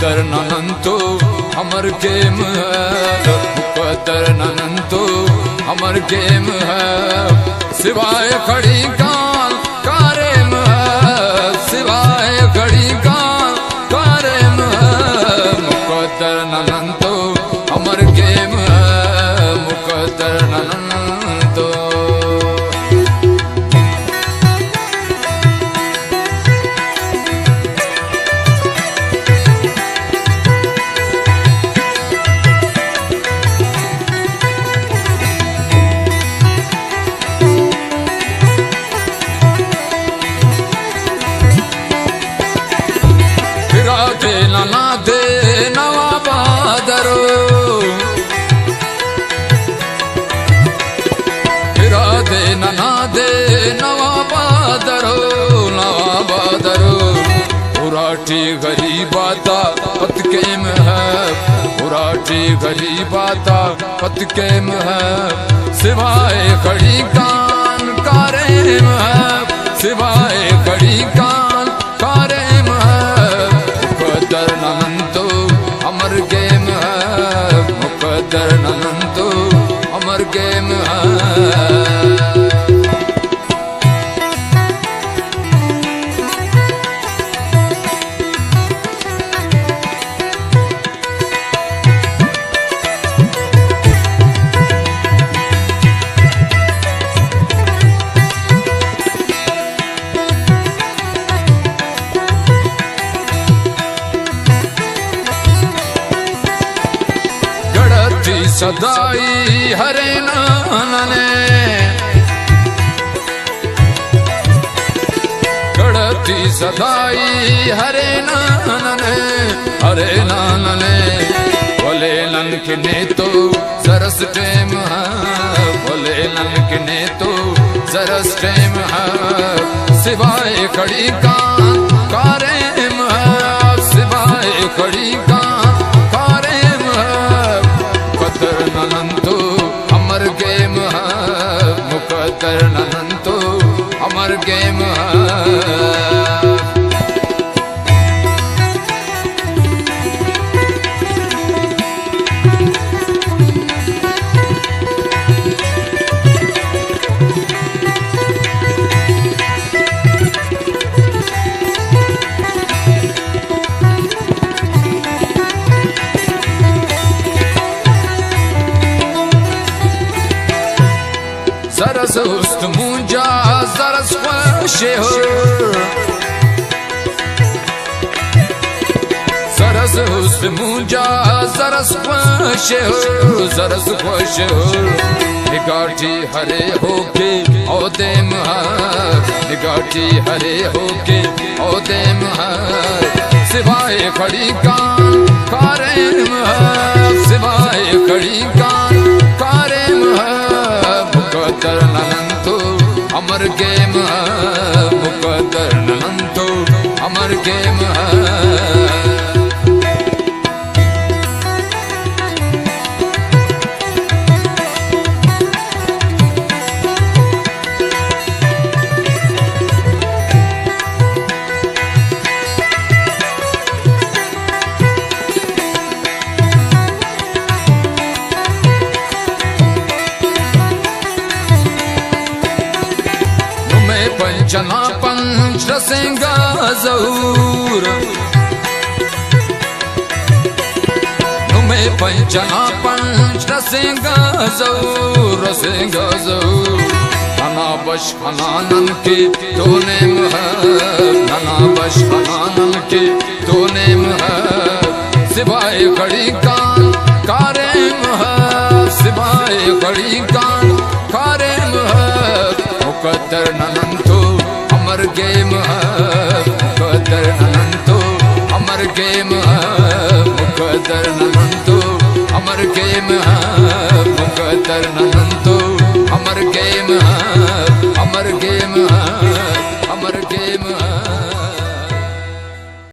मुकद्दर ननंतो अमर game है, मुकद्दर ननंतो अमर game है। सिवाय खड़ी काल कारेम है, सिवाय खड़ी काल कारेम है। मुकद्दर ननंतो अमर गेम है, मुकद्दर ननंतो। ना दे नवा बादरो, फिरा दे ना दे नवा बादरो, नवा बादरो। उराठी गरीबाता पतके में है, उराठी गरीबाता पतके में है। सिवाय खड़ी कान कारे में है, सिवाय खड़ी कान कारे में है। मुकद्दर ननंतो अमर गेम है, मुकद्दर ननंतो अमर गेम है। सदाई हरे नानने गढ़ती सदाई हरे नानने, हरे नानने। बोले ननकने तो सरस टेम है, बोले ननकने तो सरस टेम है। सिवाय खड़ी कान कारेम है, सिवाय खड़ी कान कारेम है। मुकद्दर ननंतो अमर गेम है, मुकद्दर ननंतो अमर गेम है। सरस उस्त मुंजा सरस ख्वाशे हो, सरस उस्त मुंजा सरस ख्वाशे हो, सरस ख्वाशे हो। निगाठी हरे होके औदेम है, निगाठी हरे होके औदेम है। सिवाय खड़ी कान कारेम है, सिवाय खड़ी कान कारेम है। मुकद्दर ननंतो अमर गेम है, मुकद्दर ननंतो अमर गेम है। पंचना पंच रसेंगा जहूर, नुमे पंचना पंच रसेंगा जहूर, रसेंगा जहूर। नाना बश खनानन के दो नेम है, नाना बश खनानन के दो नेम है। सिवाय खड़ी कान कारेम है, सिवाय खड़ी कान कारेम है। मुकद्दर ननंतो अमर गेम है, मुकद्दर ननंतो अमर गेम है, मुकद्दर ननंतो अमर गेम है, मुकद्दर ननंतो